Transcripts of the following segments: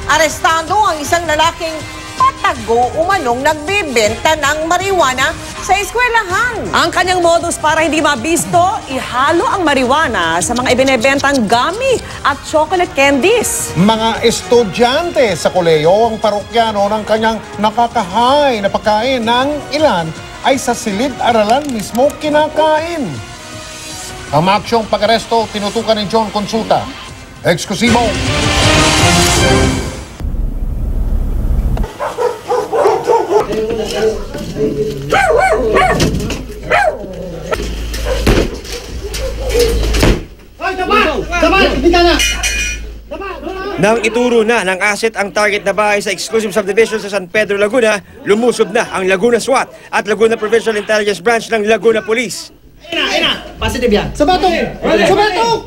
Arestado ang isang lalaking patago umanong nagbebenta ng marijuana sa eskwelahan. Ang kanyang modus para hindi mabisto, ihalo ang marijuana sa mga ibinebentang gummy at chocolate candies. Mga estudyante sa koleyo ang parokyano ng kanyang nakakahay na pagkain ng ilan ay sa silid-aralan mismo kinakain. Ang maaksyong pag-aresto tinutukan ni John Consulta. Eksklusibo! Nang ituro na ng ASET ang target na bahay sa exclusive subdivision sa San Pedro, Laguna, lumusob na ang Laguna SWAT at Laguna Provincial Intelligence Branch ng Laguna Police. Positive yan. Sa batok! Sa batok!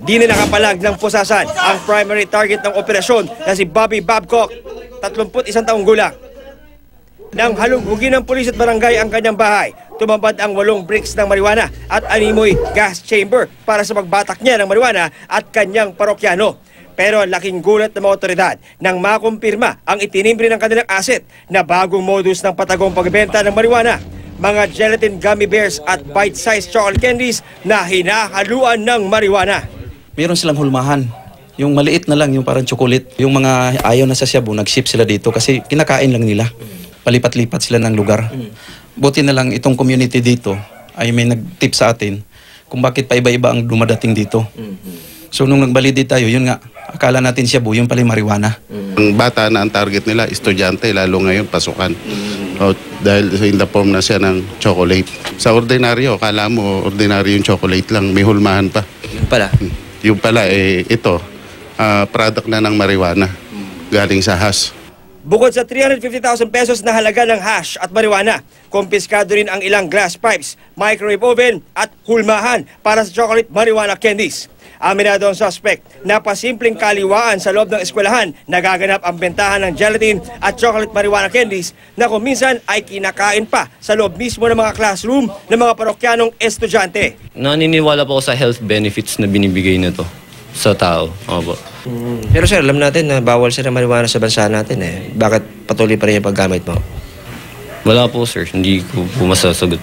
Di na nakapalag ng pusasan ang primary target ng operasyon na si Bobby Babcock, 31 taong gulang. Nang halugugin ng pulis at barangay ang kanyang bahay, tumambad ang 8 bricks ng marijuana at animoy gas chamber para sa pagbatak niya ng marijuana at kanyang parokyano. Pero laking gulat ng mga otoridad nang makumpirma ang itinimbre ng kanilang ASET na bagong modus ng patagong pagbenta ng marijuana. Mga gelatin gummy bears at bite-sized chocolate candies na hinahaluan ng marijuana. Meron silang hulmahan. Yung maliit na lang, yung parang chocolate. Yung mga ayaw na sa Cebu, nag-ship sila dito kasi kinakain lang nila. Palipat-lipat sila ng lugar. Buti na lang itong community dito ay may nag-tip sa atin kung bakit paiba-iba ang dumadating dito. So nung nagbalidate tayo, yun nga, akala natin Cebu, yun pala yung marijuana. Ang bata na ang target nila, estudyante, lalo ngayon pasukan. Dahil in the form na siya ng chocolate. Sa ordinaryo, akala mo ordinaryo yung chocolate lang, may hulmahan pa. Yung pala? Yung pala, ito, product na ng marijuana, galing sa hash. Bukod sa 350,000 pesos na halaga ng hash at marijuana, kumpiskado rin ang ilang glass pipes, microwave oven at hulmahan para sa chocolate marijuana candies. Aminado ang suspect na pasimpleng kaliwaan sa loob ng eskwelahan nagaganap ang bentahan ng gelatin at chocolate marijuana candies na kung minsan ay kinakain pa sa loob mismo ng mga classroom ng mga parokyanong estudyante. Naniniwala po ako sa health benefits na binibigay nito sa tao. Opo. Pero sir, alam natin na bawal sila marijuana sa bansa natin eh. Bakit patuloy pa rin yung paggamit mo? Wala po sir, hindi ko po masasagot.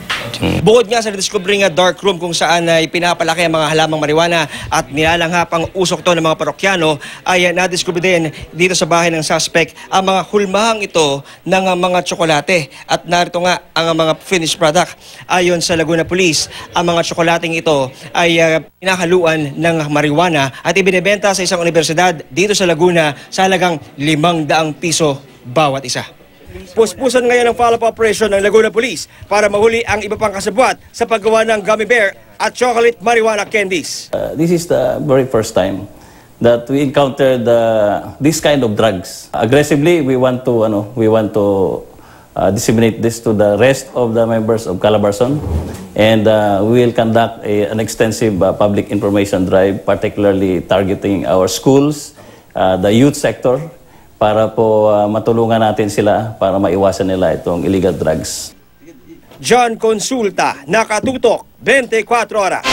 Bukod nga sa nadiskubre nga dark room kung saan ay pinapalaki ang mga halamang marijuana at nilalanghap ang usok to ng mga parokyano, ay nadiskubre din dito sa bahay ng suspect ang mga hulmahang ito ng mga tsokolate. At narito nga ang mga finished product. Ayon sa Laguna Police, ang mga tsokolating ito ay pinahaluan ng marijuana at ibinebenta sa isang universidad dito sa Laguna sa halagang 500 piso bawat isa. Puspusan ngayon ang follow-up operation ng Laguna Police para mahuli ang iba pang kasabwat sa paggawa ng gummy bear at chocolate marijuana candies. This is the very first time that we encountered this kind of drugs. Aggressively, we want to disseminate this to the rest of the members of Calabarzon, and we will conduct an extensive public information drive, particularly targeting our schools, the youth sector, para po matulungan natin sila para maiwasan nila itong illegal drugs. John Consulta, Nakatutok, 24 Oras.